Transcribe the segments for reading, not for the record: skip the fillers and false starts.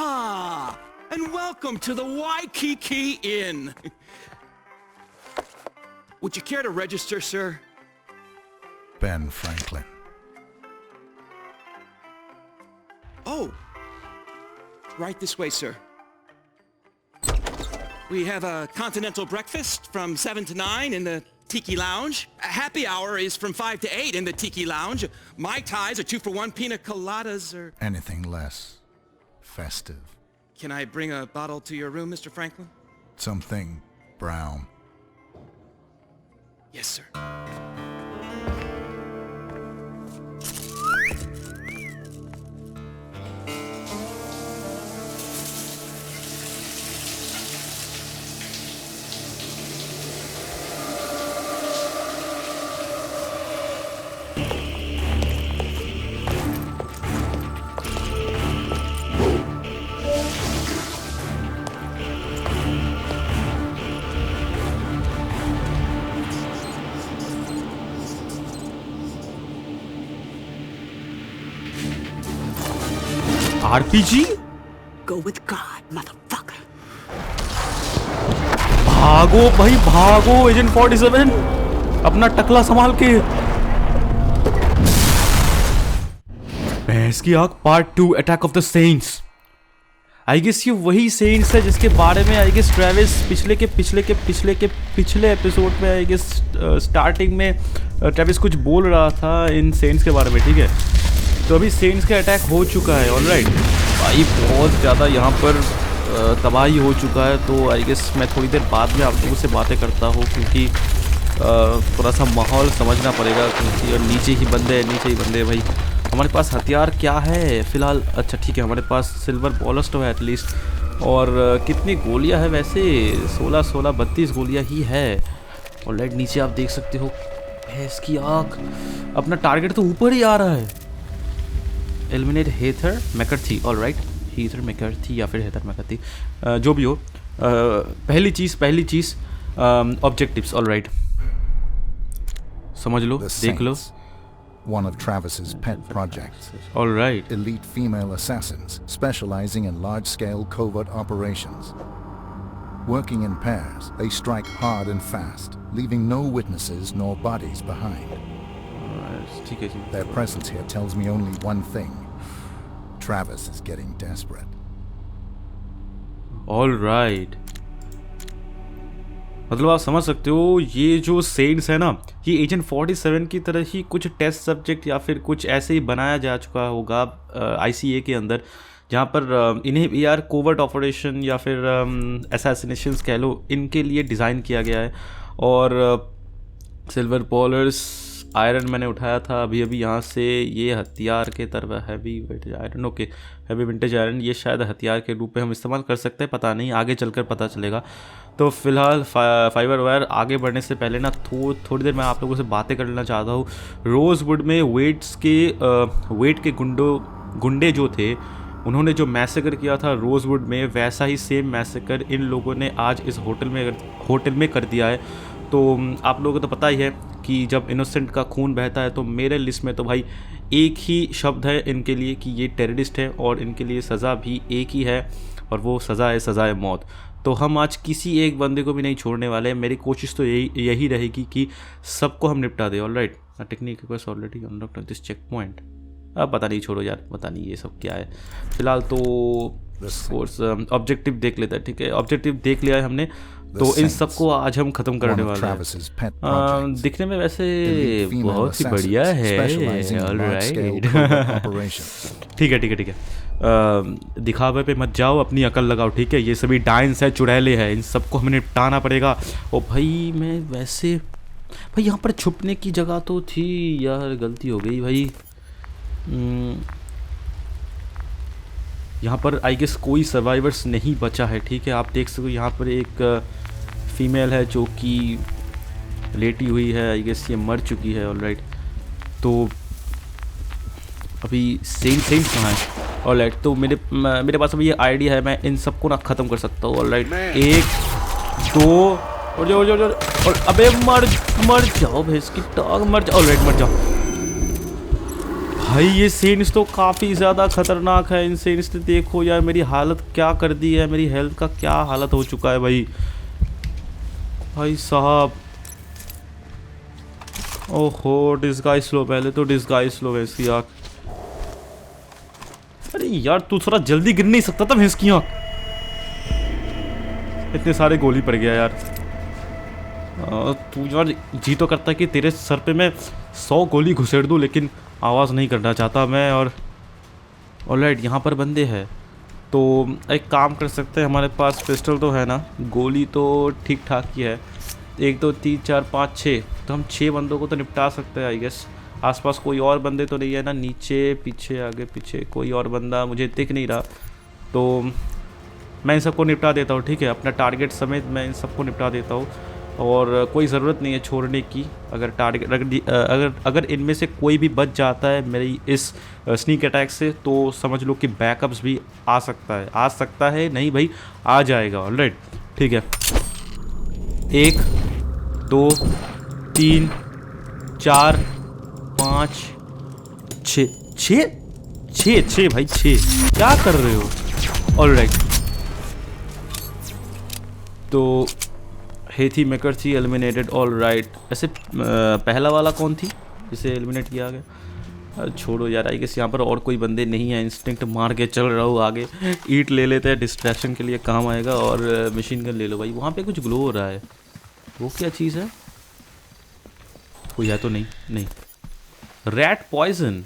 Ah, and welcome to the Waikiki Inn. Would you care to register, sir? Ben Franklin. Oh, right this way, sir. We have a continental breakfast from 7 to 9 in the Tiki Lounge. A happy hour is from 5 to 8 in the Tiki Lounge. Mai Tais are 2 for 1, pina coladas or... Anything less festive. Can I bring a bottle to your room, Mr. Franklin? Something brown. Yes, sir. RPG? Go with God, motherfucker. भागो भाई भागो agent 47 अपना टकला संभाल के। भैंस की आंख part 2 attack of the saints. I guess ये वही सेंट्स है जिसके बारे में आई गेस ट्रेविस पिछले एपिसोड में आई गेस स्टार्टिंग में ट्रेविस कुछ बोल रहा था इन सेंट्स के बारे में, ठीक है। तो अभी सेंट्स का अटैक हो चुका है, ऑलराइट भाई, बहुत ज़्यादा यहाँ पर तबाही हो चुका है। तो आई गेस मैं थोड़ी देर बाद में आप लोगों से बातें करता हूँ क्योंकि थोड़ा सा माहौल समझना पड़ेगा क्योंकि नीचे ही बंदे भाई। हमारे पास हथियार क्या है फ़िलहाल? अच्छा ठीक है, हमारे पास सिल्वर बॉलस तो है एटलीस्ट। और कितनी गोलियाँ है वैसे? 32 गोलियाँ ही है। ऑलराइट नीचे आप देख सकते हो भैंस की आँख। अपना टारगेट तो ऊपर ही आ रहा है। एलिमिनेट हेथर मैकर्थी, ऑलराइट हेथर मैकर्थी या फिर हेथर मैकर्थी, जो भी हो। पहली चीज़ ऑब्जेक्टिव्स, ऑलराइट समझ लो, देख लो। One of Travis's pet projects. Alright. Elite female assassins specializing in large-scale covert operations. Working in pairs, they strike hard and fast, leaving no witnesses nor bodies behind. Their presence here tells me only one thing. Travis is getting desperate. Alright. मतलब आप समझ सकते हो ये जो cents है ना, ये एजेंट 47 की तरह ही कुछ टेस्ट सब्जेक्ट या फिर कुछ ऐसे ही बनाया जा चुका होगा ICA के अंदर, जहाँ पर इन्हें यार कोवर्ट ऑपरेशन या फिर असैसिनेशंस कह लो, इनके लिए डिज़ाइन किया गया है। और सिल्वर बॉलर्स आयरन मैंने उठाया था अभी यहाँ से। ये हथियार के तरफ heavy vintage iron, okay heavy vintage iron, ये शायद हथियार के रूप में हम इस्तेमाल कर सकते हैं, पता नहीं, आगे चलकर पता चलेगा। तो फिलहाल फाइबर वायर आगे बढ़ने से पहले ना थोड़ी देर मैं आप लोगों से बातें करना चाहता हूँ। रोजवुड में वेट के गुंडे जो थे, उन्होंने जो मैसेकर किया था रोजवुड में, वैसा ही सेम मैसेकर इन लोगों ने आज इस होटल में कर दिया है। तो आप लोगों को तो पता ही है कि जब इनोसेंट का खून बहता है तो मेरे लिस्ट में तो भाई एक ही शब्द है इनके लिए कि ये टेररिस्ट है, और इनके लिए सज़ा भी एक ही है, और वो सज़ा है मौत। तो हम आज किसी एक बंदे को भी नहीं छोड़ने वाले हैं। मेरी कोशिश तो यही रहेगी कि सबको हम निपटा दें। Alright, technique request already unlocked this check point. अब पता नहीं, छोड़ो यार, पता नहीं ये सब क्या है। फिलहाल तो कोर्स ऑब्जेक्टिव देख लेता है, ठीक है। ऑब्जेक्टिव देख लिया है हमने, तो इन सबको आज हम खत्म करने वाले हैं। दिखने में वैसे बहुत ही बढ़िया है, ऑलराइट ठीक है। दिखावे पे मत जाओ, अपनी अकल लगाओ, ठीक है। ये सभी डायंस है, चुड़ैले हैं, इन सबको हमें निपटाना पड़ेगा। और भाई मैं वैसे भाई यहाँ पर छुपने की जगह तो थी यार, गलती हो गई भाई। यहाँ पर आई गेस कोई सर्वाइवर्स नहीं बचा है, ठीक है। आप देख सकते हो यहाँ पर एक फीमेल है जो कि लेटी हुई है, आई गेस ये मर चुकी है, ऑलराइट। तो अभी सेंट कहाँ है? ऑलराइट, तो मेरे पास अभी ये आइडिया है, मैं इन सबको ना ख़त्म कर सकता हूँ। ऑलराइट, 1 2 और जो और अबे मर जाओ भैंस की टांग, मर जाओ। ऑलराइट मर जाओ भाई ये सेंट्स तो काफ़ी ज़्यादा खतरनाक है। इन सेंट्स ने देखो यार मेरी हालत क्या कर दी है, मेरी हेल्थ का क्या हालत हो चुका है भाई। भाई साहब ओहो डिस्गाइज लो, पहले तो डिस्गाइज लो वैसी आँख। अरे यार तू थोड़ा जल्दी गिर नहीं सकता था भैंस की आँख। इतने सारे गोली पड़ गया यार। तू यार जी तो करता है कि तेरे सर पे मैं 100 गोली घुसेड़ दूं, लेकिन आवाज़ नहीं करना चाहता मैं। और ऑलराइट यहाँ पर बंदे हैं तो एक काम कर सकते हैं, हमारे पास पिस्टल तो है ना, गोली तो ठीक ठाक ही है। 1 2 3 4 5 6, तो हम 6 बंदों को तो निपटा सकते हैं आई गेस। आसपास कोई और बंदे तो नहीं है ना, नीचे पीछे आगे पीछे कोई और बंदा मुझे दिख नहीं रहा, तो मैं इन सबको निपटा देता हूँ। ठीक है, अपना टारगेट समेत मैं इन सबको निपटा देता हूँ और कोई ज़रूरत नहीं है छोड़ने की। अगर टारगेट अगर इनमें से कोई भी बच जाता है मेरी इस स्नीक अटैक से, तो समझ लो कि बैकअप्स भी आ सकता है नहीं भाई आ जाएगा। ऑलराइट ठीक है, 1 2 3 4 5 6 भाई 6 क्या कर रहे हो। ऑलराइट तो हेथी मैकर्थी एलिमिनेटेड। ऑल राइट, ऐसे पहला वाला कौन थी जिसे एलिमिनेट किया गया? छोड़ो यार, आई गेस यहाँ पर और कोई बंदे नहीं है। इंस्टिंक्ट मार के चल रहा हूँ आगे। ईट ले लेते हैं, डिस्ट्रैक्शन के लिए काम आएगा। और मशीन गन ले लो भाई। वहाँ पे कुछ ग्लो हो रहा है, वो क्या चीज़ है? कोई है तो नहीं। रैट पॉइजन,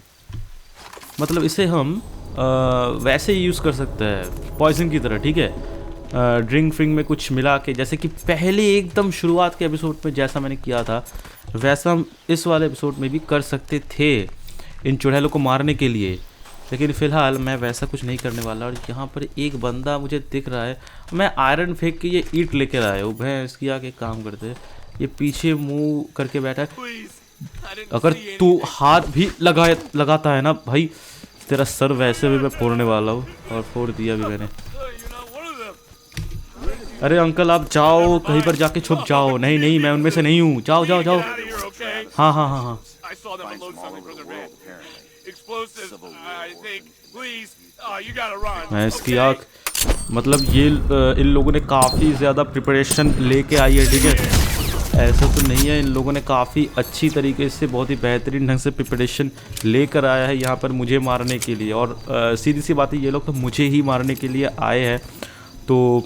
मतलब इसे हम वैसे ही यूज़ कर सकते हैं पॉइजन की तरह। ठीक है, ड्रिंक फ्रिंग में कुछ मिला के, जैसे कि पहले एकदम शुरुआत के एपिसोड में जैसा मैंने किया था वैसा हम इस वाले एपिसोड में भी कर सकते थे इन चुड़ैलों को मारने के लिए। लेकिन फ़िलहाल मैं वैसा कुछ नहीं करने वाला। और यहाँ पर एक बंदा मुझे दिख रहा है, मैं आयरन फेंक के ये ईंट लेकर आया हूँ। भैंस की आगे काम करते, ये पीछे मुँह करके बैठा है। अगर तू हाथ भी लगाता है ना भाई, तेरा सर वैसे भी मैं फोड़ने वाला हूँ, और फोड़ दिया भी मैंने। अरे अंकल आप जाओ कहीं पर जाके छुप जाओ। नहीं मैं उनमें से नहीं हूँ। जाओ। हाँ। मैं इसकी आँख, मतलब ये इन लोगों ने काफ़ी ज़्यादा प्रिपरेशन लेके आई है। ठीक है, ऐसा तो नहीं है, इन लोगों ने काफ़ी अच्छी तरीके से, बहुत ही बेहतरीन ढंग से प्रिपरेशन लेकर आया है यहाँ पर मुझे मारने के लिए। और सीधी सी बात है, ये लोग तो मुझे ही मारने के लिए आए हैं। तो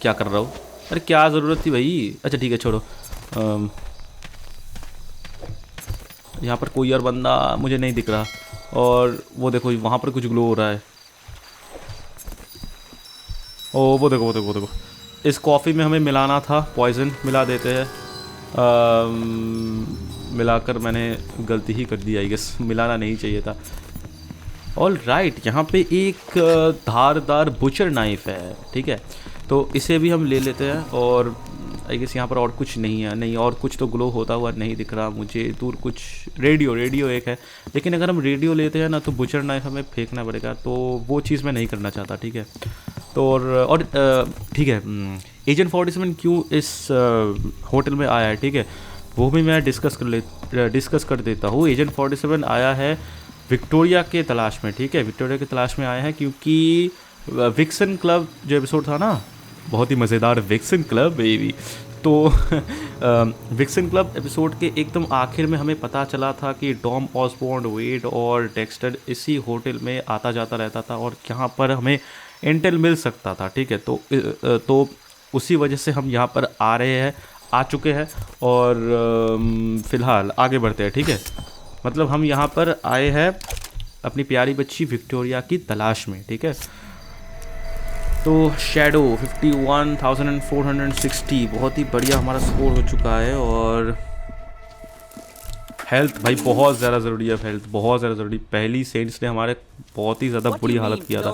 क्या कर रहा हूँ? अरे क्या ज़रूरत थी भाई। अच्छा ठीक है छोड़ो। यहाँ पर कोई और बंदा मुझे नहीं दिख रहा। और वो देखो वहाँ पर कुछ ग्लो हो रहा है। ओ वो देखो इस कॉफ़ी में हमें मिलाना था पॉइजन। मिला देते हैं। मिलाकर मैंने गलती ही कर दी आई गेस, मिलाना नहीं चाहिए था। ऑल राइट, यहाँ पे एक धारदार बुचर नाइफ है। ठीक है, तो इसे भी हम ले लेते हैं। और आई गेस यहाँ पर और कुछ नहीं है। नहीं, और कुछ तो ग्लो होता हुआ नहीं दिख रहा मुझे दूर। कुछ रेडियो एक है, लेकिन अगर हम रेडियो लेते हैं ना तो बुचर नाइफ हमें फेंकना पड़ेगा, तो वो चीज़ मैं नहीं करना चाहता। ठीक है, तो और ठीक है, एजेंट 47 क्यों इस होटल में आया है, ठीक है, वो भी मैं डिस्कस कर देता हूँ। एजेंट 47 आया है विक्टोरिया के तलाश में। ठीक है, विक्टोरिया के तलाश में आया है क्योंकि विक्सन क्लब जो एपिसोड था ना, बहुत ही मज़ेदार विक्सन क्लब बेबी। तो विक्सन क्लब एपिसोड के एकदम आखिर में हमें पता चला था कि टॉम ऑसबॉर्न, वेड और डेक्स्टर इसी होटल में आता जाता रहता था और यहाँ पर हमें इंटेल मिल सकता था। ठीक है, तो उसी वजह से हम यहाँ पर आ चुके हैं और फ़िलहाल आगे बढ़ते हैं। ठीक है, मतलब हम यहाँ पर आए हैं अपनी प्यारी बच्ची विक्टोरिया की तलाश में। ठीक है, तो शैडो 51,460 बहुत ही बढ़िया हमारा स्कोर हो चुका है। और हेल्थ भाई बहुत ज़्यादा ज़रूरी है, हेल्थ बहुत ज़्यादा ज़रूरी। पहली सेंट्स ने हमारे बहुत ही ज़्यादा बुरी हालत किया था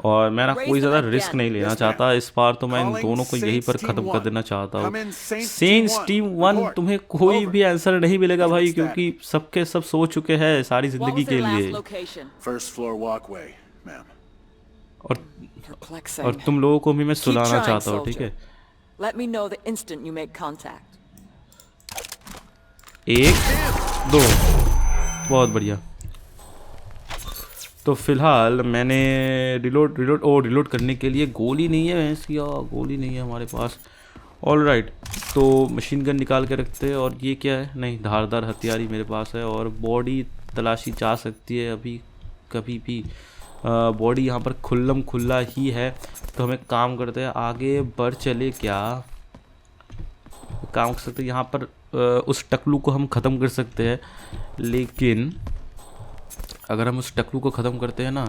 और मैं ना कोई ज़्यादा रिस्क नहीं लेना चाहता इस बार, तो मैं इन दोनों को यहीं पर ख़त्म कर देना चाहता हूँ। सेंट्स टीम 1 तुम्हें कोई भी आंसर नहीं मिलेगा भाई, क्योंकि सबके सब सो चुके हैं सारी ज़िंदगी के लिए। और तुम लोगों को भी मैं सुनाना चाहता हूँ। ठीक है, 1 2 बहुत बढ़िया। तो फिलहाल मैंने रिलोड करने के लिए गोली नहीं है भैंस या गोली नहीं है हमारे पास। ऑल राइट, तो मशीन गन निकाल के रखते हैं। और ये क्या है? नहीं, धारदार हथियार ही मेरे पास है। और बॉडी तलाशी जा सकती है अभी कभी भी। बॉडी यहाँ पर खुल्लम खुल्ला ही है। तो हमें काम करते हैं, आगे बढ़ चले क्या काम कर सकते हैं यहाँ पर। उस टकलू को हम ख़त्म कर सकते हैं, लेकिन अगर हम उस टकलू को ख़त्म करते हैं ना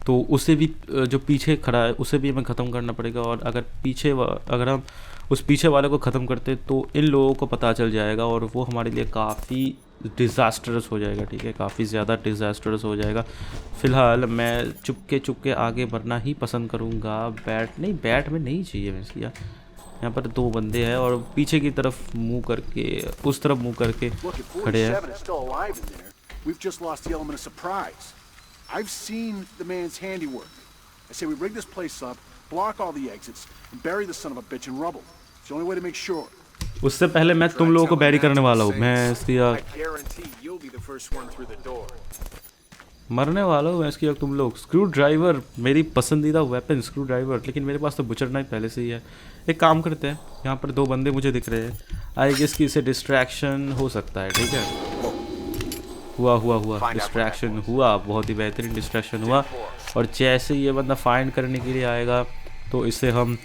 तो उसे भी जो पीछे खड़ा है उसे भी हमें ख़त्म करना पड़ेगा। और अगर हम उस पीछे वाले को ख़त्म करते तो इन लोगों को पता चल जाएगा और वो हमारे लिए काफ़ी डिज़ास्टरस हो जाएगा। ठीक है, काफ़ी ज़्यादा डिज़ास्टरस हो जाएगा। फ़िलहाल मैं चुपके आगे बढ़ना ही पसंद करूँगा। बैट में नहीं चाहिए मैं इसलिए। यहाँ पर दो बंदे हैं और पीछे की तरफ मुँह करके उस तरफ मुँह करके खड़े हैं। We've just lost the element of surprise. I've seen the man's handiwork. I say we rig this place up, block all the exits, and bury the son of a bitch in rubble. It's the only way to make sure. उससे पहले मैं तुम लोगों को बैरी करने वाला हूँ। मैं इसकी मरने वाला हूँ मैं इसकी। तुम लोग स्क्रू ड्राइवर, मेरी पसंदीदा वेपन स्क्रू ड्राइवर, लेकिन मेरे पास तो बुचर नाइफ पहले से ही है। एक काम करते हैं, यहाँ पर दो बंदे मुझे दिख रहे हैं। आई गेस कि इससे डिस्ट्रैक्शन हो सकता है। ठीक है, हुआ डिस्ट्रैक्शन हुआ, बहुत ही बेहतरीन डिस्ट्रैक्शन हुआ। और जैसे ये बंदा फाइंड करने के लिए आएगा तो इसे हम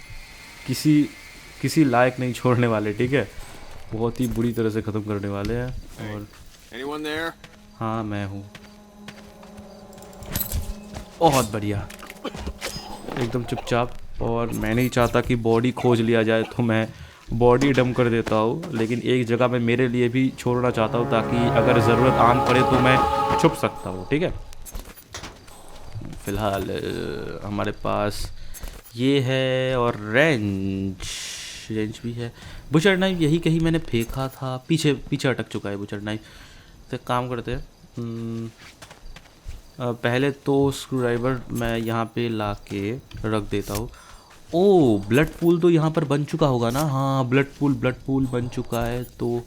किसी लायक नहीं छोड़ने वाले। ठीक है, बहुत ही बुरी तरह से ख़त्म करने वाले हैं। और हाँ, मैं हूँ। बहुत बढ़िया, एकदम चुपचाप। और मैं नहीं चाहता कि बॉडी खोज लिया जाए, तो मैं बॉडी डंप कर देता हूँ, लेकिन एक जगह मैं मेरे लिए भी छोड़ना चाहता हूँ ताकि अगर ज़रूरत आन पड़े तो मैं छुप सकता हूँ। ठीक है, फ़िलहाल हमारे पास ये है और रेंज भी है। बुचर नाइफ यही कहीं मैंने फेंका था, पीछे अटक चुका है बुचर नाइफ। तो काम करते हैं, पहले तो स्क्रू ड्राइवर मैं यहाँ पे ला के रख देता हूँ। ओ, ब्लड पूल तो यहाँ पर बन चुका होगा ना। हाँ, ब्लड पूल बन चुका है, तो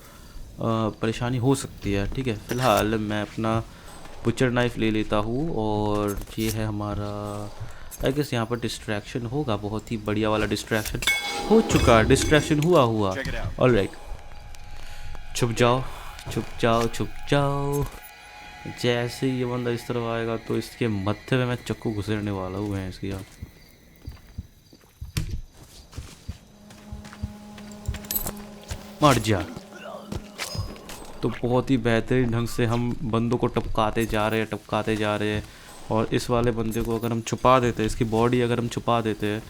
परेशानी हो सकती है। ठीक है, फ़िलहाल मैं अपना बुचर नाइफ ले लेता हूँ। और ये है हमारा, आई गेस यहाँ पर डिस्ट्रैक्शन होगा। बहुत ही बढ़िया वाला डिस्ट्रैक्शन हो चुका, डिस्ट्रैक्शन हुआ। ऑल राइट, छुप जाओ। जैसे ये बंदा इस तरफ आएगा तो इसके मत्थे में मैं चक्कू घुसेरने वाला हूँ। मैं इसकी मर जा। तो बहुत ही बेहतरीन ढंग से हम बंदों को टपकाते जा रहे हैं। और इस वाले बंदे को अगर हम छुपा देते हैं, इसकी बॉडी अगर हम छुपा देते हैं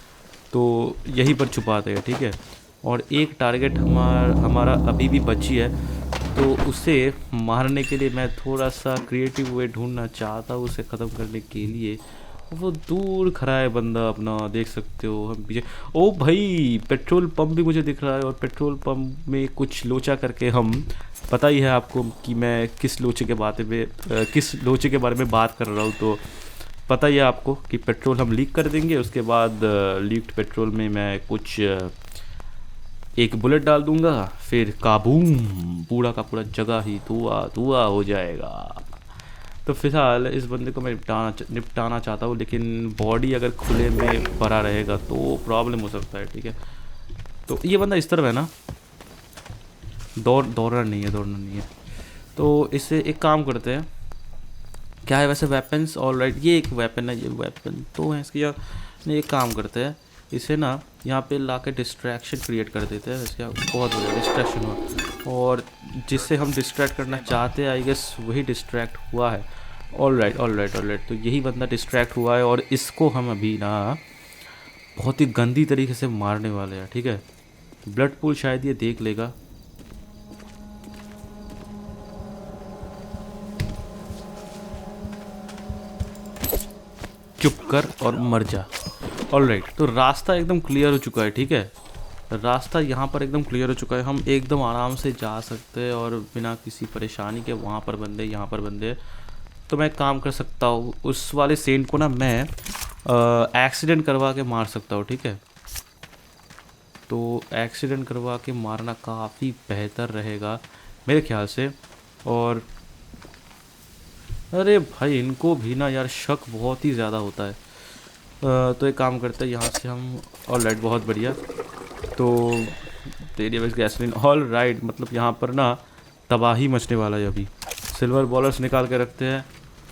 तो यहीं पर छुपाते हैं। ठीक है, और एक टारगेट हमारा अभी भी बची है, तो उसे मारने के लिए मैं थोड़ा सा क्रिएटिव वे ढूंढना चाहता हूँ उसे ख़त्म करने के लिए। वो दूर खड़ा है बंदा अपना, देख सकते हो हम पीछे। ओ भाई, पेट्रोल पंप भी मुझे दिख रहा है। और पेट्रोल पंप में कुछ लोचा करके हम, पता ही है आपको कि मैं किस लोचे के बारे में बात कर रहा हूँ। तो पता ही है आपको कि पेट्रोल हम लीक कर देंगे। उसके बाद लीक्ड पेट्रोल में मैं कुछ एक बुलेट डाल दूंगा, फिर काबूम, पूरा का पूरा जगह ही धुआं हो जाएगा। तो फिलहाल इस बंदे को मैं निपटाना चाहता हूँ, लेकिन बॉडी अगर खुले में भरा रहेगा तो प्रॉब्लम हो सकता है। ठीक है, तो ये बंदा इस तरफ है ना, दौड़ना नहीं है। तो इससे एक काम करते हैं, क्या है वैसे वेपन्स। ऑल राइट, ये एक वेपन है, ये वेपन तो है इसकी। एक काम करते हैं, इसे ना यहाँ पे ला के डिस्ट्रैक्शन क्रिएट कर देते हैं। इसका बहुत बड़ा डिस्ट्रैक्शन हुआ, और जिससे हम डिस्ट्रैक्ट करना चाहते हैं आई गेस वही डिस्ट्रैक्ट हुआ है। ऑल राइट, तो यही बंदा डिस्ट्रैक्ट हुआ है और इसको हम अभी ना बहुत ही गंदी तरीके से मारने वाले हैं। ठीक है, ब्लड पूल शायद ये देख लेगा। चुप कर और मर जा। ऑल राइट, तो रास्ता एकदम क्लियर हो चुका है। ठीक है, रास्ता यहाँ पर एकदम क्लियर हो चुका है। हम एकदम आराम से जा सकते हैं और बिना किसी परेशानी के। वहाँ पर बंदे, यहाँ पर बंदे। तो मैं काम कर सकता हूँ, उस वाले सेंट को ना मैं एक्सीडेंट करवा के मार सकता हूँ। ठीक है, तो एक्सीडेंट करवा के मारना काफ़ी बेहतर रहेगा मेरे ख्याल से। और अरे भाई इनको भी ना यार शक बहुत ही ज़्यादा होता है। तो एक काम करते हैं यहाँ से हम। ऑल राइट, बहुत बढ़िया। तो तेरी वैसे गैसोलीन, ऑल राइट, मतलब यहाँ पर ना तबाही मचने वाला है अभी। सिल्वर बॉलर्स निकाल के रखते हैं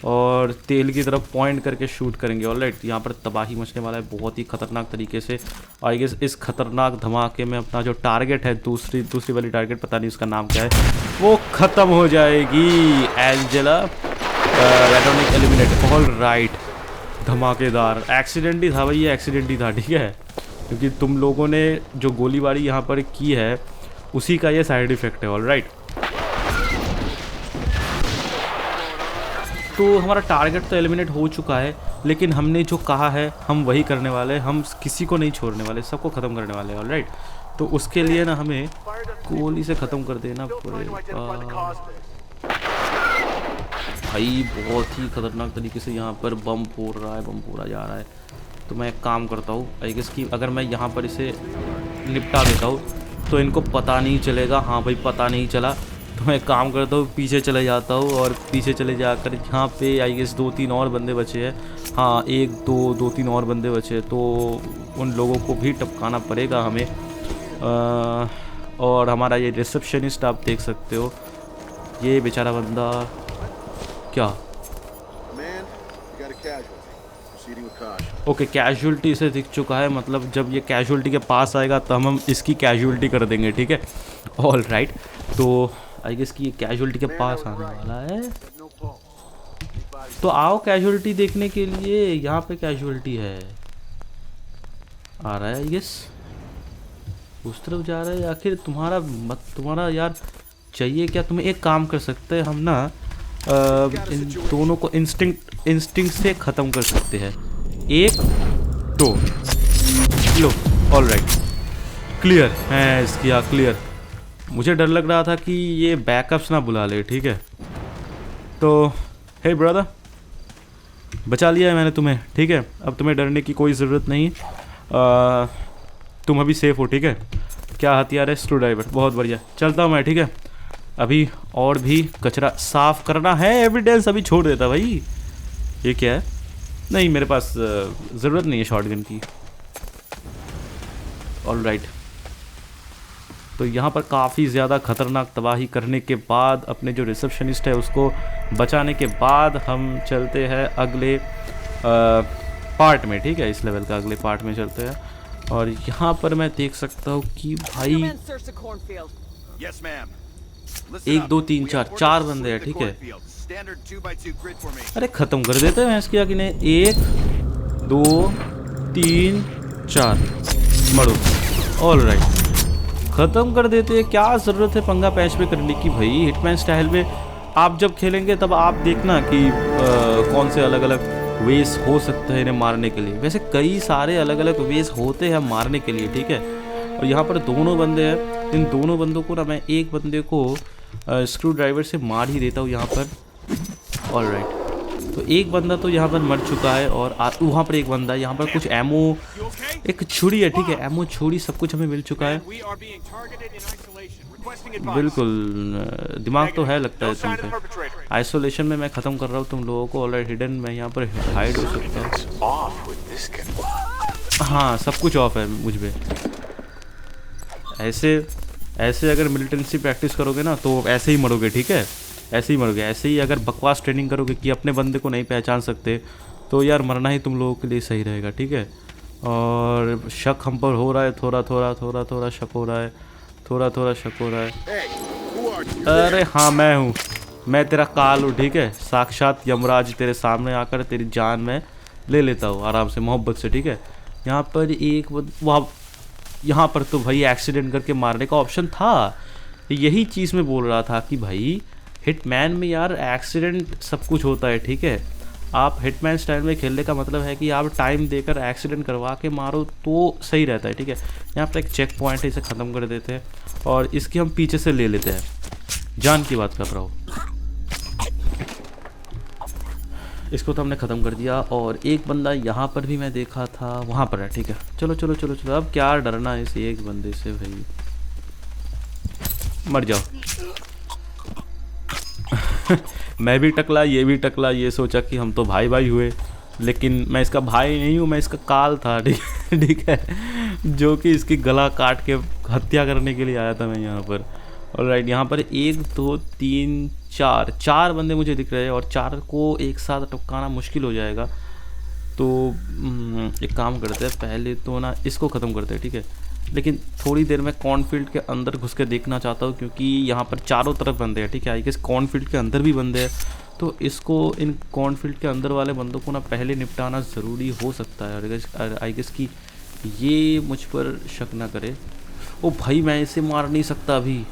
और तेल की तरफ पॉइंट करके शूट करेंगे। ऑल राइट, यहाँ पर तबाही मचने वाला है बहुत ही ख़तरनाक तरीके से। आई गेस इस खतरनाक धमाके में अपना जो टारगेट है, दूसरी वाली टारगेट, पता नहीं उसका नाम क्या है, वो ख़त्म हो जाएगी। एंजेला रेटोनिक एलिमिनेट। ऑल राइट, धमाकेदार। एक्सीडेंट ही था भाई, ये एक्सीडेंट ही था, ठीक है, क्योंकि तुम लोगों ने जो गोलीबारी यहाँ पर की है उसी का ये साइड इफ़ेक्ट है। ऑल राइट, तो हमारा टारगेट तो एलिमिनेट हो चुका है, लेकिन हमने जो कहा है हम वही करने वाले हैं। हम किसी को नहीं छोड़ने वाले, सबको ख़त्म करने वाले हैं। ऑल राइट, तो उसके लिए ना हमें गोली से ख़त्म कर देना पड़ेगा। भाई बहुत ही ख़तरनाक तरीके से यहाँ पर बम फोड़ रहा है, बम फोड़ा जा रहा है। तो मैं एक काम करता हूँ, आई गेस कि अगर मैं यहाँ पर इसे निपटा देता हूँ तो इनको पता नहीं चलेगा। हाँ भाई, पता नहीं चला। तो मैं एक काम करता हूँ, पीछे चले जाता हूँ और पीछे चले जाकर यहाँ पे आई गेस 2-3 और बंदे बचे हैं। हाँ, 1-2-3 और बंदे बचे हैं, तो उन लोगों को भी टपकाना पड़ेगा हमें। और हमारा ये रिसेप्शनिस्ट आप देख सकते हो, ये बेचारा बंदा क्या, ओके कैजुअल्टी से दिख चुका है। मतलब जब ये कैजुअल्टी के पास आएगा तो हम इसकी कैजुअल्टी कर देंगे, ठीक है। ऑल राइट, तो आई गेस कि ये कैजुअल्टी के पास आने वाला है। तो आओ कैजुअल्टी देखने के लिए। यहाँ पे कैजुअल्टी है, आ रहा है आई गेस, उस तरफ जा रहा है। आखिर तुम्हारा यार चाहिए क्या? तुम्हें एक काम कर सकते हैं हम ना, इन दोनों को इंस्टिंक्ट से ख़त्म कर सकते हैं। 1 2 लो। ऑल राइट, क्लियर है इसकी, क्लियर। मुझे डर लग रहा था कि ये बैकअप्स ना बुला ले, ठीक है। तो हे ब्रदर, बचा लिया है मैंने तुम्हें, ठीक है। अब तुम्हें डरने की कोई ज़रूरत नहीं। तुम अभी सेफ़ हो, ठीक है। क्या हथियार है? स्क्रू ड्राइवर, बहुत बढ़िया। चलता हूँ मैं, ठीक है। अभी और भी कचरा साफ़ करना है। एविडेंस अभी छोड़ देता भाई। ये क्या है? नहीं, मेरे पास ज़रूरत नहीं है शॉटगन की। ऑल राइट, तो यहाँ पर काफ़ी ज़्यादा ख़तरनाक तबाही करने के बाद, अपने जो रिसेप्शनिस्ट है उसको बचाने के बाद, हम चलते हैं अगले पार्ट में, ठीक है। इस लेवल का अगले पार्ट में चलते हैं। और यहाँ पर मैं देख सकता हूँ कि भाई 1 2 3 4 बंदे हैं, ठीक है। अरे ख़त्म कर देते हैं इसकी आगे ने। 1 2 3 4 मरो। ऑल राइट, ख़त्म कर देते हैं। क्या ज़रूरत है पंगा पैच पे करने की भाई? हिटमैन स्टाइल में आप जब खेलेंगे तब आप देखना कि कौन से अलग अलग वेस हो सकते हैं इन्हें मारने के लिए। वैसे कई सारे अलग अलग वेस होते हैं मारने के लिए, ठीक है। और यहाँ पर दोनों बंदे हैं, इन दोनों बंदों को ना मैं एक बंदे को स्क्रू ड्राइवर से मार ही देता हूँ यहाँ पर। ऑल राइट, तो एक बंदा तो यहाँ पर मर चुका है और वहाँ पर एक बंदा है। यहाँ पर कुछ एमो, एक छुरी है, ठीक है। एमो, छुरी, सब कुछ हमें मिल चुका है। बिल्कुल, दिमाग तो है लगता है तुम पे। आइसोलेशन में मैं ख़त्म कर रहा हूँ तुम लोगों को। ऑलराइट, हिडन मैं यहाँ पर हाइड हो सकता हूँ। हाँ, सब कुछ ऑफ है मुझ पे। ऐसे अगर मिलिटेंसी प्रैक्टिस करोगे ना तो ऐसे ही मरोगे, ठीक है। ऐसे ही मरोगे। ऐसे ही अगर बकवास ट्रेनिंग करोगे कि अपने बंदे को नहीं पहचान सकते, तो यार मरना ही तुम लोगों के लिए सही रहेगा, ठीक है। और शक हम पर हो रहा है, थोड़ा शक हो रहा है, थोड़ा शक हो रहा है। अरे हाँ, मैं हूँ, मैं तेरा काल हूँ, ठीक है। साक्षात यमराज तेरे सामने आकर तेरी जान में ले लेता हूँ आराम से, मोहब्बत से, ठीक है। यहाँ पर एक वहाँ, यहाँ पर तो भाई एक्सीडेंट करके मारने का ऑप्शन था। यही चीज़ मैं बोल रहा था कि भाई हिटमैन में यार एक्सीडेंट सब कुछ होता है, ठीक है। आप हिटमैन स्टाइल में खेलने का मतलब है कि आप टाइम देकर एक्सीडेंट करवा के मारो तो सही रहता है, ठीक है। यहाँ पर एक चेक पॉइंट है, इसे ख़त्म कर देते हैं और इसकी हम पीछे से ले लेते हैं। जान की बात कर रहा हूँ। इसको तो हमने ख़त्म कर दिया। और एक बंदा यहाँ पर भी मैं देखा था, वहाँ पर है, ठीक है। चलो। अब क्या डरना है इस एक बंदे से भाई, मर जाओ। मैं भी टकला, ये भी टकला, ये सोचा कि हम तो भाई भाई हुए, लेकिन मैं इसका भाई नहीं हूँ, मैं इसका काल था, ठीक है, जो कि इसकी गला काट के हत्या करने के लिए आया था मैं यहाँ पर। ऑलराइट, यहाँ पर 1 2 3 4 बंदे मुझे दिख रहे हैं और 4 को एक साथ टपकाना मुश्किल हो जाएगा। तो एक काम करते हैं, पहले तो ना इसको ख़त्म करते हैं, ठीक है, लेकिन थोड़ी देर में कॉर्नफील्ड के अंदर घुस के देखना चाहता हूँ, क्योंकि यहाँ पर चारों तरफ बंदे हैं, ठीक है, आई गेस कॉर्नफील्ड के अंदर भी बंदे हैं, तो इसको इन कॉर्नफील्ड के अंदर वाले बंदों को ना पहले निपटाना ज़रूरी हो सकता है। और आई गेस कि ये मुझ पर शक ना करे। ओ भाई, मैं इसे मार नहीं सकता अभी,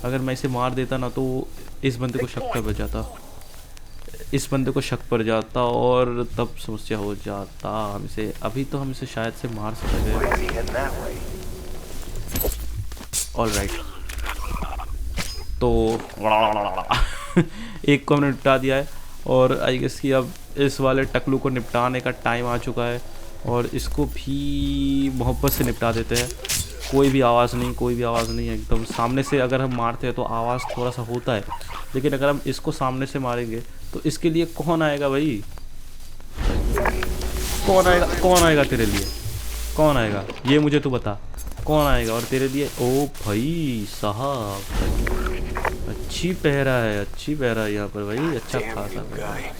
अगर मैं इसे मार देता ना तो इस बंदे को शक पर जाता, इस बंदे को शक पड़ जाता और तब समस्या हो जाता। हम इसे अभी तो हम इसे शायद से मार सकते हैं। ऑलराइट, तो एक को हमने निपटा दिया है और आई गेस कि अब इस वाले टकलू को निपटाने का टाइम आ चुका है और इसको भी मोहब्बत से निपटा देते हैं। कोई भी आवाज़ नहीं, कोई भी आवाज़ नहीं, एकदम सामने से अगर हम मारते हैं तो आवाज़ थोड़ा सा होता है, लेकिन अगर हम इसको सामने से मारेंगे तो इसके लिए कौन आएगा भाई, कौन आएगा तेरे लिए, कौन आएगा ये मुझे तू बता, कौन आएगा। और तेरे लिए ओ भाई साहब, अच्छी पहरा है यहाँ पर भाई, अच्छा खासा पहरा है।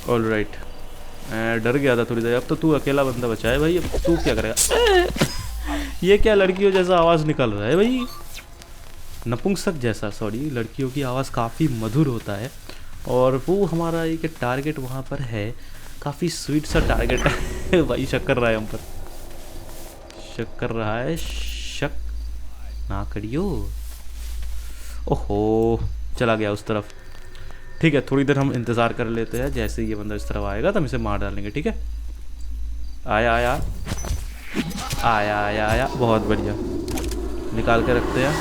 ऑलराइट, डर गया था थोड़ी देर, अब तो तू अकेला बंदा बचा है भाई, अब तू क्या करेगा। ये क्या लड़कियों जैसा आवाज़ निकल रहा है भाई, नपुंसक जैसा, सॉरी, लड़कियों की आवाज़ काफ़ी मधुर होता है और वो हमारा एक टारगेट वहाँ पर है, काफ़ी स्वीट सा टारगेट है भाई, शक कर रहा है हम पर, शक कर रहा है, शक ना करियो। ओहो, चला गया उस तरफ, ठीक है, थोड़ी देर हम इंतज़ार कर लेते हैं, जैसे ये बंदा इस तरफ आएगा तो हम इसे मार डालेंगे, ठीक है। आया आया आया आया आया, बहुत बढ़िया, निकाल के रखते हैं।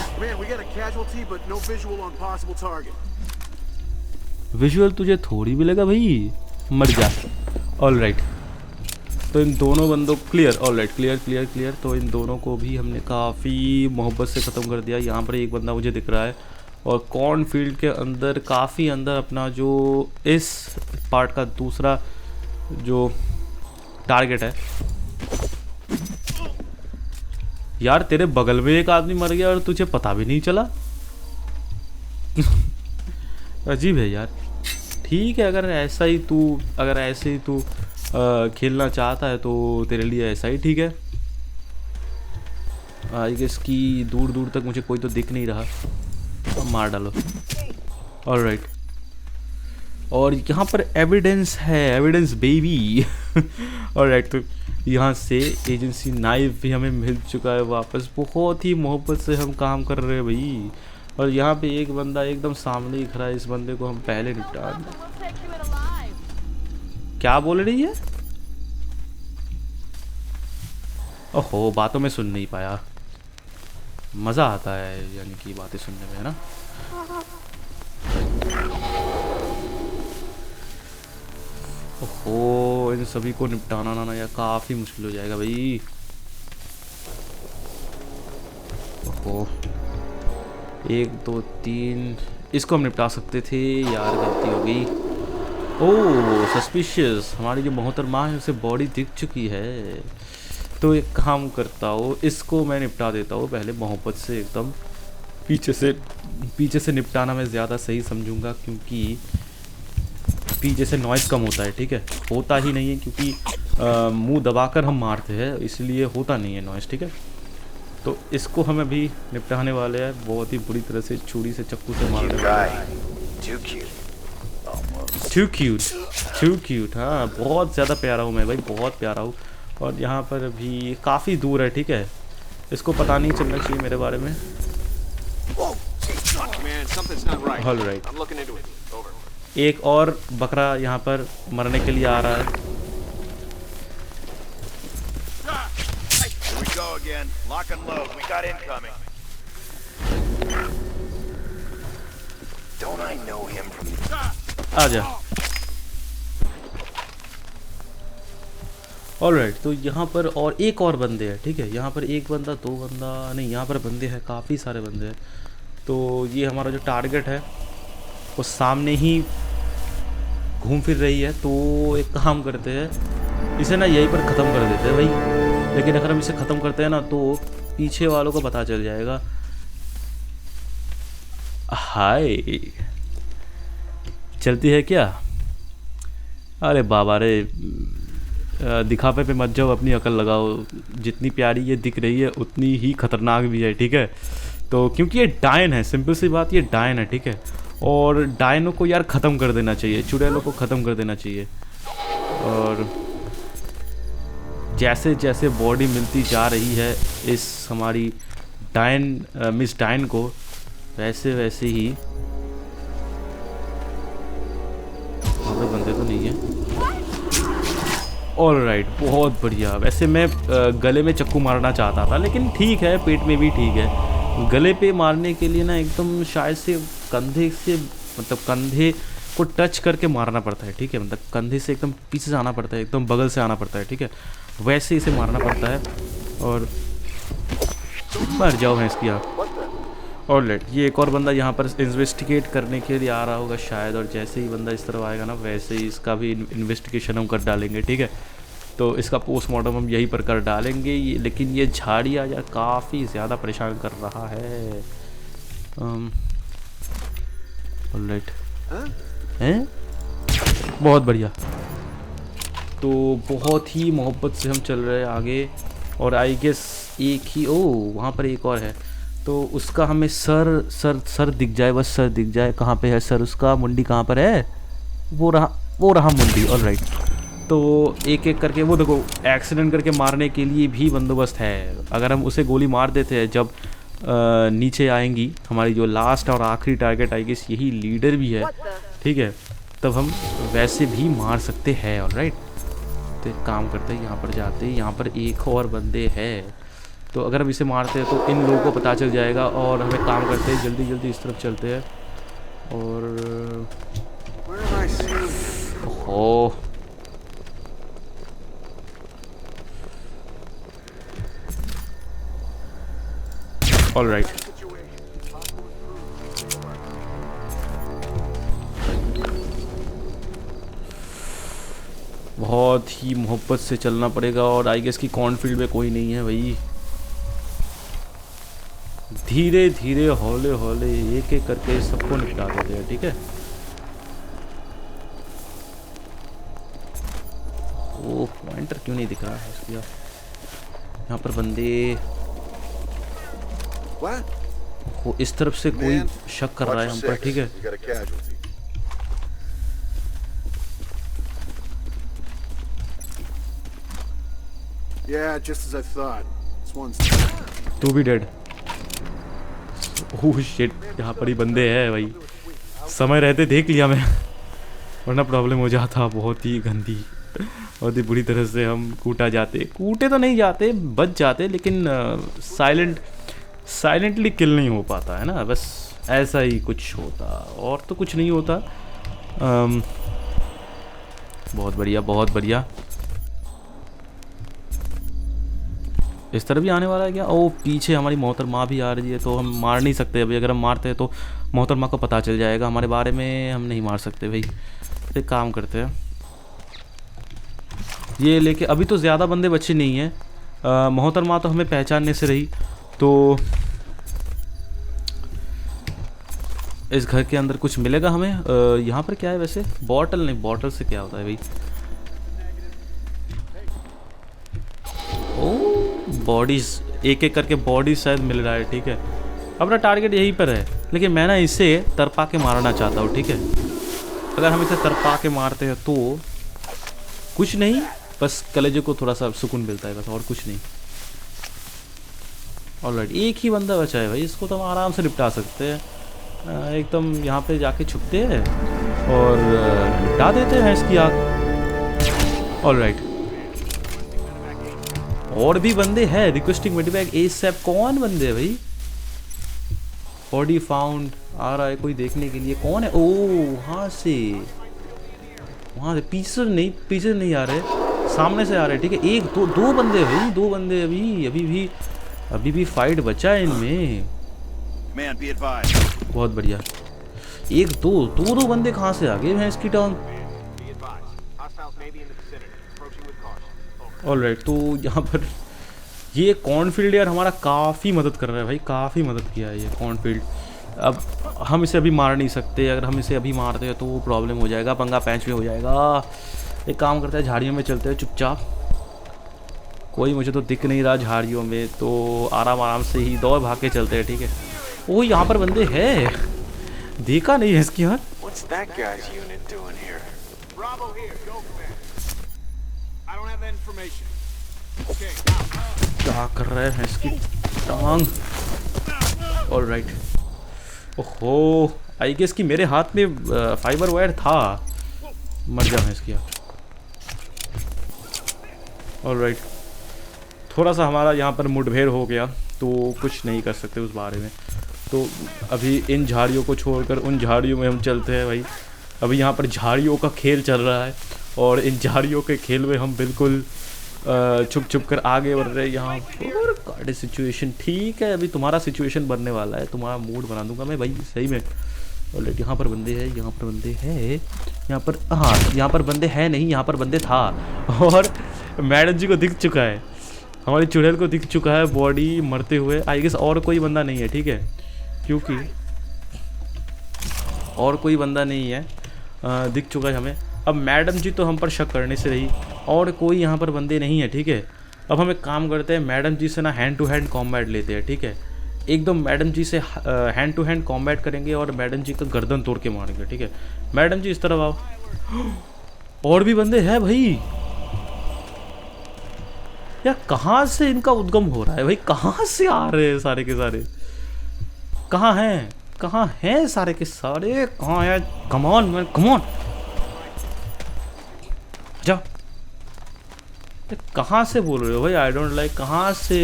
विजुअल तुझे थोड़ी मिलेगा भाई, मर जा। ऑलराइट, तो इन दोनों बंदों क्लियर, ऑलराइट, क्लियर, तो इन दोनों को भी हमने काफ़ी मोहब्बत से ख़त्म कर दिया। यहाँ पर एक बंदा मुझे दिख रहा है और कॉर्नफील्ड के अंदर काफ़ी अंदर अपना जो इस पार्ट का दूसरा जो टारगेट है। यार तेरे बगल में एक आदमी मर गया और तुझे पता भी नहीं चला। अजीब है यार। ठीक है, अगर ऐसे ही तू खेलना चाहता है तो तेरे लिए ऐसा ही ठीक है। आई गेस कि दूर दूर तक मुझे कोई तो दिख नहीं रहा, तो मार डालो। ऑलराइट, और यहाँ पर एविडेंस है, एविडेंस बेबी। ऑलराइट, तो यहाँ से एजेंसी नाइफ भी हमें मिल चुका है वापस। बहुत ही मोहब्बत से हम काम कर रहे हैं भाई। और यहाँ पे एक बंदा एकदम सामने ही खड़ा है, इस बंदे को हम पहले निपटा दें। क्या बोल रही है? ओहो, बातों में सुन नहीं पाया। मज़ा आता है यानी कि बातें सुनने में, है ना। ओहो, इन सभी को निपटाना ना यार काफ़ी मुश्किल हो जाएगा भाई। ओहो, 1 2 3 इसको हम निपटा सकते थे यार, गलती हो गई। ओह सस्पिशियस, हमारी जो मोहतरमा है उसे बॉडी दिख चुकी है। तो एक काम करता हूँ, इसको मैं निपटा देता हूँ पहले मोहब्बत से, एकदम पीछे से निपटाना मैं ज़्यादा सही समझूंगा, क्योंकि पीछे से नॉइज़ कम होता है। ठीक है, होता ही नहीं है क्योंकि मुंह दबाकर हम मारते हैं, इसलिए होता नहीं है नॉइज़। ठीक है, तो इसको हम अभी निपटाने वाले हैं, बहुत ही बुरी तरह से छुरी से चक्कू से मारने वाले हैं। टू क्यूट, हाँ बहुत ज़्यादा प्यारा हूँ मैं भाई, बहुत प्यारा हूँ। और यहाँ पर भी काफ़ी दूर है। ठीक है, इसको पता नहीं चलना चाहिए मेरे बारे में। ऑलराइट, एक और बकरा यहाँ पर मरने के लिए आ रहा है। आजा। ऑलराइट, तो यहाँ पर और एक और बंदे हैं, ठीक है। यहाँ पर एक बंदा, दो बंदा नहीं, यहाँ पर बंदे हैं, काफ़ी सारे बंदे हैं। तो ये हमारा जो टारगेट है वो सामने ही घूम फिर रही है। तो एक काम करते हैं, इसे ना यहीं पर ख़त्म कर देते हैं भाई। लेकिन अगर हम इसे ख़त्म करते हैं ना तो पीछे वालों को पता चल जाएगा। हाय, चलती है क्या? अरे बाबा रे, दिखावे पे मत जाओ, अपनी अकल लगाओ। जितनी प्यारी ये दिख रही है उतनी ही खतरनाक भी है, ठीक है। तो क्योंकि ये डायन है, सिंपल सी बात, ये डायन है, ठीक है। और डायनों को यार ख़त्म कर देना चाहिए, चुड़ैलों को ख़त्म कर देना चाहिए। और जैसे जैसे बॉडी मिलती जा रही है इस हमारी डायन मिस डायन को, वैसे वैसे ही वहाँ पे बंदे तो नहीं है। ऑलराइट, बहुत बढ़िया। वैसे मैं गले में चक्कू मारना चाहता था, लेकिन ठीक है, पेट में भी ठीक है। गले पे मारने के लिए ना एकदम शायद से कंधे से, मतलब कंधे को टच करके मारना पड़ता है, ठीक है। मतलब कंधे से एकदम पीछे से आना पड़ता है, एकदम बगल से आना पड़ता है, ठीक है। वैसे इसे मारना पड़ता है और मर जाओ भैंस की आँख। ऑलराइट, ये एक और बंदा यहाँ पर इन्वेस्टिगेट करने के लिए आ रहा होगा शायद। और जैसे ही बंदा इस तरफ आएगा ना, वैसे ही इसका भी इन्वेस्टिगेशन हम कर डालेंगे, ठीक है। तो इसका पोस्टमार्टम हम यहीं पर कर डालेंगे। लेकिन ये झाड़ियाँ यार काफ़ी ज़्यादा परेशान कर रहा है। ऑलराइट, हैं, बहुत बढ़िया। तो बहुत ही मोहब्बत से हम चल रहे हैं आगे। और आई गेस एक ही, ओह वहाँ पर एक और है। तो उसका हमें सर दिख जाए, बस सर दिख जाए। कहाँ पे है सर उसका? मुंडी कहाँ पर है? वो रहा मुंडी। ऑलराइट, तो एक एक करके, वो देखो एक्सीडेंट करके मारने के लिए भी बंदोबस्त है। अगर हम उसे गोली मार देते हैं जब नीचे आएंगी हमारी जो लास्ट और आखिरी टारगेट आएगी, यही लीडर भी है, ठीक है, तब हम वैसे भी मार सकते हैं। ऑलराइट, तो एक काम करते हैं, यहाँ पर जाते हैं। यहाँ पर एक और बंदे हैं, तो अगर हम इसे मारते हैं तो इन लोगों को पता चल जाएगा। और हमें काम करते हैं, जल्दी जल्दी इस तरफ चलते हैं। और ओहो, ऑलराइट, बहुत ही मोहब्बत से चलना पड़ेगा। और आई गेस की कॉर्नफील्ड में कोई नहीं है भाई। धीरे धीरे हौले हौले एक एक करके सबको निपटा देते हैं, ठीक है। वो पॉइंटर क्यों नहीं दिख रहा है इसका? यहाँ पर बंदे वो इस तरफ से कोई शक कर रहा है हम पर, ठीक है। Yeah, just as I thought. This one's तू भी डेड। ओह शिट, यहाँ पर ही बंदे हैं भाई। समय रहते देख लिया मैं, वरना प्रॉब्लम हो जाता। बहुत ही गंदी, बहुत ही बुरी तरह से हम कूटे तो नहीं जाते, बच जाते, लेकिन साइलेंटली किल नहीं हो पाता है ना, बस ऐसा ही कुछ होता, और तो कुछ नहीं होता। बहुत बढ़िया, बहुत बढ़िया। इस तरह भी आने वाला है क्या? ओ, पीछे हमारी मोहतरमा भी आ रही है, तो हम मार नहीं सकते अभी। अगर हम मारते हैं तो मोहतरमा को पता चल जाएगा हमारे बारे में, हम नहीं मार सकते भाई। एक काम करते हैं, ये लेके, अभी तो ज़्यादा बंदे बचे नहीं हैं। मोहतरमा तो हमें पहचानने से रही, तो इस घर के अंदर कुछ मिलेगा हमें। यहाँ पर क्या है वैसे? बॉटल नहीं, बॉटल से क्या होता है भाई? ओ, बॉडीज, एक एक करके बॉडीज शायद मिल रहा है, ठीक है। अपना टारगेट यहीं पर है, लेकिन मैं ना इसे तरपा के मारना चाहता हूँ, ठीक है। अगर हम इसे तरपा के मारते हैं तो कुछ नहीं, बस कलेजे को थोड़ा सा सुकून मिलता है, बस, और कुछ नहीं। ऑलराइट, एक ही बंदा बचा है भाई, इसको तो हम आराम से निपटा सकते हैं। एकदम यहाँ पे जाके छुपते हैं और निपटा देते हैं इसकी आग। ऑलराइट, और भी बंदे हैं। रिक्वेस्टिंग मेडिबैग एसएप, कौन बंदे है भाई? बॉडी फाउंड आ रहा है कोई देखने के लिए, कौन है? ओ, वहाँ से पीछे नहीं आ रहे, सामने से आ रहे हैं, ठीक है। एक दो बंदे भाई, 2 बंदे अभी भी फाइट बचा है इनमें। Man, be advised. बहुत बढ़िया। एक दो बंदे कहाँ से आ गए भैंस की टांग। ऑलराइट, तो यहाँ पर ये कॉर्नफील्ड यार हमारा काफ़ी मदद कर रहा है भाई, काफ़ी मदद किया है ये कॉर्नफील्ड। अब हम इसे अभी मार नहीं सकते, अगर हम इसे अभी मारते हैं तो वो प्रॉब्लम हो जाएगा, पंगा पैंच में हो जाएगा। एक काम करते हैं, झाड़ियों में चलते हैं चुपचाप। कोई मुझे तो दिख नहीं रहा झाड़ियों में, तो आराम से ही दौड़ भाग के चलते हैं, ठीक है। ओ यहाँ पर बंदे हैं, देखा नहीं है इसकी यार। What's that guy's unit doing here? Bravo here, go for that. I don't have that information. Okay, क्या कर रहे हैं इसकी टांग। ऑलराइट, ओहो आई गेस कि मेरे हाथ में फाइबर वायर था। मर जा मैं इसकी। ऑलराइट, थोड़ा सा हमारा यहाँ पर मुठभेड़ हो गया, तो कुछ नहीं कर सकते उस बारे में। तो अभी इन झाड़ियों को छोड़कर उन झाड़ियों में हम चलते हैं भाई। अभी यहाँ पर झाड़ियों का खेल चल रहा है, और इन झाड़ियों के खेल में हम बिल्कुल छुप कर आगे बढ़ रहे हैं। यहाँ पर कार्ड सिचुएशन ठीक है, अभी तुम्हारा सिचुएशन बनने वाला है, तुम्हारा मूड बना दूंगा मैं भाई सही में। ऑलरेडी यहाँ पर बंदे हैं, यहाँ पर बंदे हैं, यहाँ पर हाँ यहाँ पर बंदे हैं नहीं, यहाँ पर बंदे था। और मैडम जी को दिख चुका है, हमारी चुड़ैल को दिख चुका है बॉडी मरते हुए। आई गेस और कोई बंदा नहीं है, ठीक है, क्योंकि और कोई बंदा नहीं है, दिख चुका है हमें। अब मैडम जी तो हम पर शक करने से रही, और कोई यहाँ पर बंदे नहीं है, ठीक है। अब हम एक काम करते हैं, मैडम जी से ना हैंड टू हैंड कॉम्बैट लेते हैं, ठीक है। एकदम मैडम जी से हैंड टू हैंड कॉम्बैट करेंगे और मैडम जी का गर्दन तोड़ के मारेंगे, ठीक है। मैडम जी इस तरफ आओ। और भी बंदे हैं भाई यार, कहाँ से इनका उद्गम हो रहा है भाई, कहाँ से आ रहे हैं सारे के सारे, कहाँ हैं सारे के सारे, कहाँ है। Come on man, come on, जा। कहाँ से बोल रहे हो भाई, आई डोंट लाइक, कहाँ से।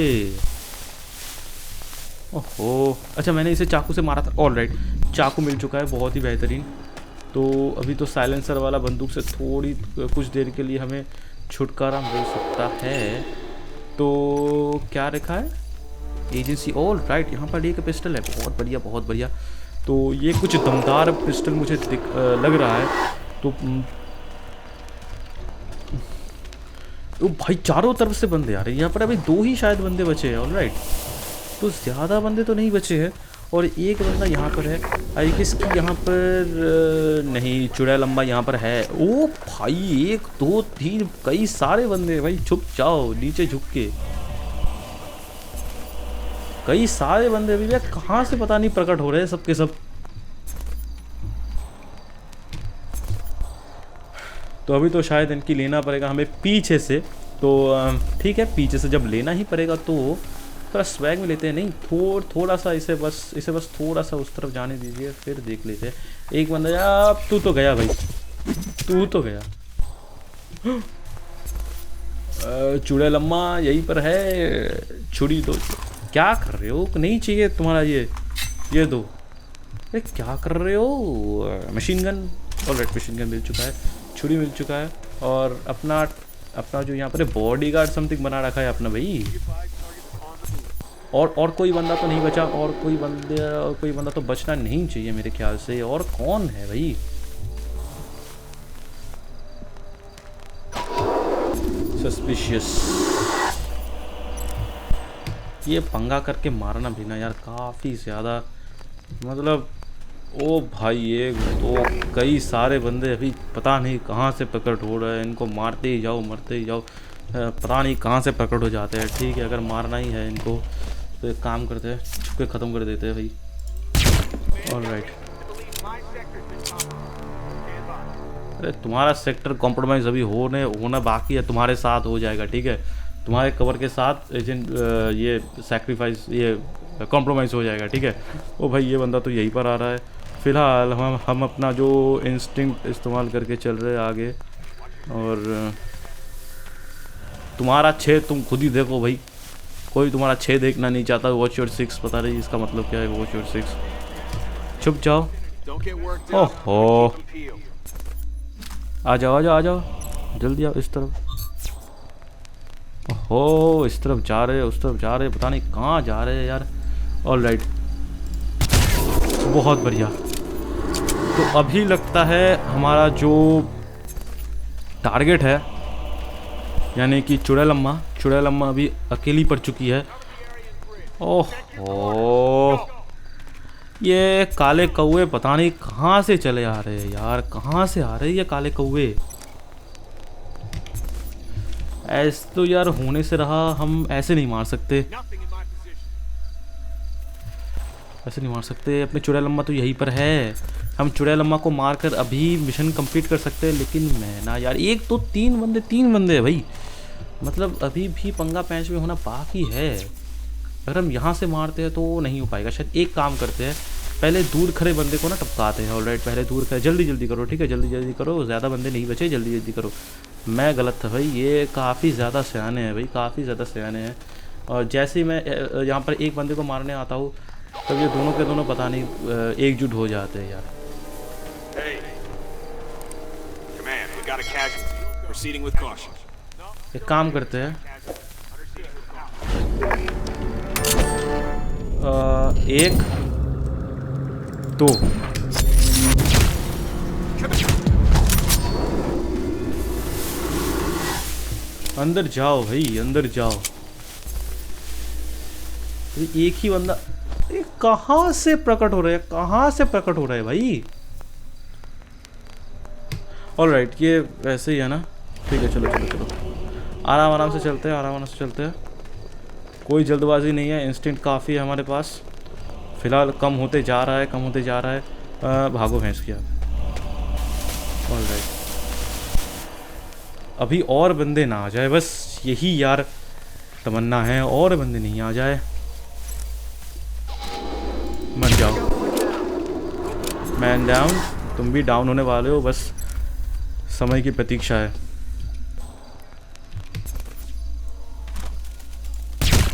ओहो अच्छा, मैंने इसे चाकू से मारा था। ऑलराइट, चाकू मिल चुका है, बहुत ही बेहतरीन। तो अभी तो साइलेंसर वाला बंदूक से थोड़ी कुछ देर के लिए हमें छुटकारा मिल सकता है। तो क्या रखा है, एजेंसी। ऑल राइट, यहाँ पर एक पिस्टल है, बहुत बढ़िया बहुत बढ़िया। तो ये कुछ दमदार पिस्टल मुझे लग रहा है। तो भाई चारों तरफ से बंदे आ रहे हैं यहाँ पर, अभी 2 ही शायद बंदे बचे हैं। ऑल राइट, तो ज़्यादा बंदे तो नहीं बचे हैं, और एक बंदा यहाँ पर है। आई गेस कि यहाँ पर नहीं, चुड़ैल लंबा यहाँ पर है। ओ भाई 1 2 3 कई सारे बंदे हैं भाई, छुप जाओ नीचे झुक के। कई सारे बंदे अभी भैया कहाँ से पता नहीं प्रकट हो रहे हैं सबके सब। तो अभी तो शायद इनकी लेना पड़ेगा हमें पीछे से। तो ठीक है, पीछे से जब लेना ही पड़ेगा तो थोड़ा स्वैग में लेते हैं। नहीं, थोड़ा सा इसे बस थोड़ा सा उस तरफ जाने दीजिए, फिर देख लेते हैं। एक बंदा यार, तू तो गया भाई, तू तो गया। चूड़े लम्मा यहीं पर है, छुरी दो। क्या कर रहे हो, नहीं चाहिए तुम्हारा ये दो। अरे क्या कर रहे हो। Machine gun, all right machine gun मिल चुका है, छुरी मिल चुका है, और अपना जो यहाँ पर बॉडी गार्ड समथिंग बना रखा है अपना भाई। और कोई बंदा तो नहीं बचा, और कोई बंदा तो बचना नहीं चाहिए मेरे ख्याल से। और कौन है भाई, सस्पिशियस। ये पंगा करके मारना भी ना यार काफ़ी ज़्यादा, मतलब ओ भाई एक तो कई सारे बंदे अभी पता नहीं कहाँ से प्रकट हो रहे हैं। इनको मारते ही जाओ मरते ही जाओ, पता नहीं कहाँ से प्रकट हो जाते हैं। ठीक है, अगर मारना ही है इनको तो एक काम करते हैं, छुपके ख़त्म कर देते हैं भाई। ऑलराइट, अरे तुम्हारा सेक्टर कॉम्प्रोमाइज़ अभी होना बाकी है, तुम्हारे साथ हो जाएगा। ठीक है, तुम्हारे कवर के साथ एजेंट ये सैक्रिफाइस ये कॉम्प्रोमाइज़ हो जाएगा। ठीक है, ओ भाई ये बंदा तो यहीं पर आ रहा है। फ़िलहाल हम अपना जो इंस्टिंक्ट इस्तेमाल करके चल रहे हैं आगे। और तुम्हारा 6 तुम खुद ही देखो भाई, कोई तुम्हारा 6 देखना नहीं चाहता। वॉच योर 6, पता नहीं इसका मतलब क्या है वॉच योर 6। छुप जाओ। ओहो, आ जाओ जल्दी आओ इस तरफ। ओहो, इस तरफ जा रहे, उस तरफ जा रहे, पता नहीं कहाँ जा रहे हैं यार। ऑलराइट, बहुत बढ़िया। तो अभी लगता है हमारा जो टारगेट है, यानी कि चुड़ैलम्मा अभी अकेली पड़ चुकी है। ओहो, ये काले कौवे पता नहीं कहाँ से चले आ रहे हैं यार, कहाँ से आ रहे हैं ये काले कौवे। ऐसे तो यार होने से रहा, हम ऐसे नहीं मार सकते, ऐसे नहीं मार सकते। अपने चुड़ैलम्मा तो यहीं पर है, हम चुड़ैलम्मा को मारकर अभी मिशन कंप्लीट कर सकते हैं। लेकिन मैं ना यार, एक तो तीन बंदे हैं भाई, मतलब अभी भी पंगा पैंच में होना बाकी है। अगर हम यहाँ से मारते हैं तो नहीं हो पाएगा शायद। एक काम करते हैं, पहले दूर खड़े बंदे को ना टपकाते हैं। ऑलराइट, पहले दूर खड़े, जल्दी करो, ठीक है, जल्दी करो, ज़्यादा बंदे नहीं बचे, जल्दी करो। मैं गलत था भाई, ये काफ़ी ज़्यादा सयाने हैं भाई, काफ़ी ज़्यादा सयाने हैं। और जैसे ही मैं यहाँ पर एक बंदे को मारने आता हूँ, तब ये दोनों के दोनों पता नहीं एकजुट हो जाते हैं यार। एक काम करते हैं, एक दो, अंदर जाओ भाई, अंदर जाओ। एक ही बंदा, ये कहाँ से प्रकट हो रहा है, भाई। ऑलराइट, ये वैसे ही है ना, ठीक है, चलो आराम से चलते हैं, कोई जल्दबाजी नहीं है, इंस्टेंट काफ़ी है हमारे पास। फिलहाल कम होते जा रहा है। भागो भैंस की। ऑलराइट, अभी और बंदे ना आ जाए, बस यही यार तमन्ना है, और बंदे नहीं आ जाए। मर जाओ, मैन डाउन, तुम भी डाउन होने वाले हो, बस समय की प्रतीक्षा है।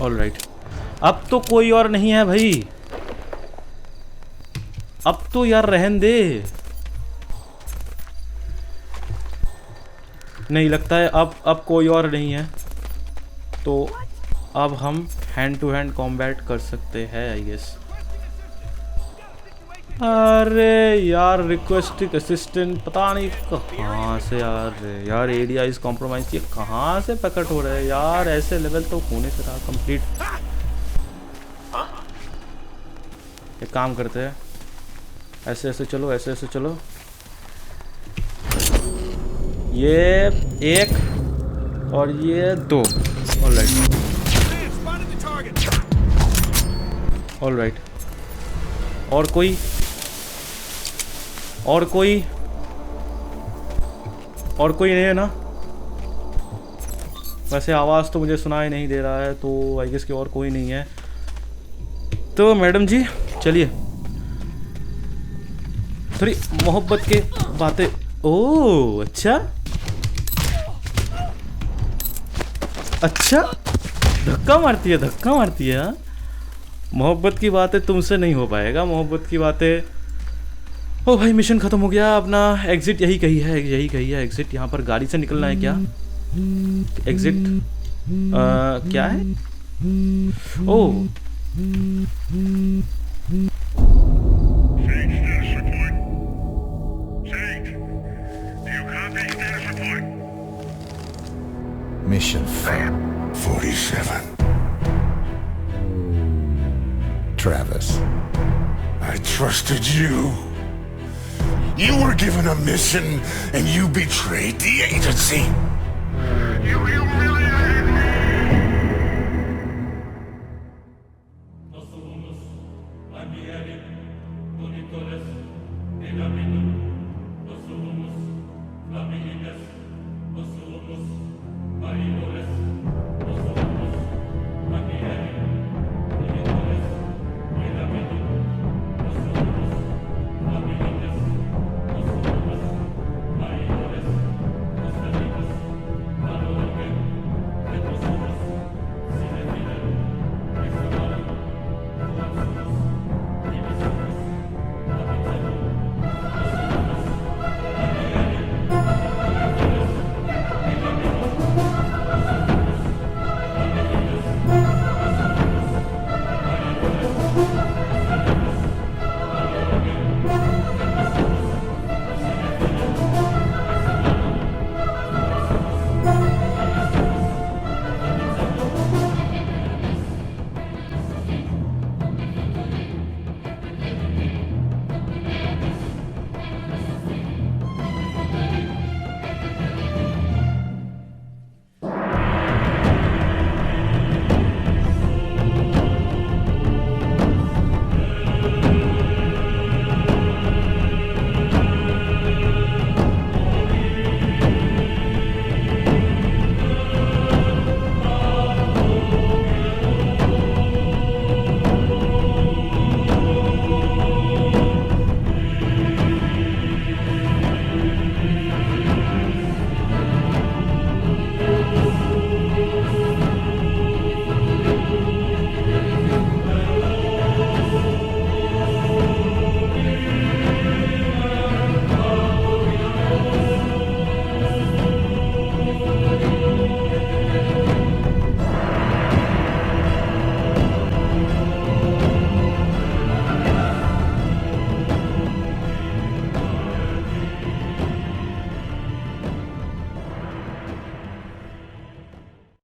ऑलराइट, अब तो कोई और नहीं है भाई, अब तो यार रहन दे। नहीं लगता है अब कोई और नहीं है, तो अब हम हैंड टू हैंड कॉम्बैट कर सकते हैं आई गेस। अरे यार, रिक्वेस्टिंग असिस्टेंट पता नहीं कहाँ से यार एरिया इज कॉम्प्रोमाइज, ये कहाँ से प्रकट हो रहे हैं यार। ऐसे लेवल तो होने से रहा कंप्लीट। एक काम करते हैं, ऐसे चलो, ये एक और ये दो। ऑलराइट, और कोई नहीं है ना। वैसे आवाज़ तो मुझे सुनाई नहीं दे रहा है, तो आई गेस कि और कोई नहीं है। तो मैडम जी चलिए, थोड़ी मोहब्बत के बातें। ओह अच्छा, धक्का मारती है हाँ? मोहब्बत की बातें तुमसे नहीं हो पाएगा, मोहब्बत की बातें। ओ भाई, मिशन खत्म हो गया अपना। एग्जिट यही कही है एग्जिट। यहाँ पर गाड़ी से निकलना है क्या? एग्जिट क्या है? ओ Mission failed. 47. Travis. I trusted you. You were given a mission and you betrayed the agency. You humiliated me.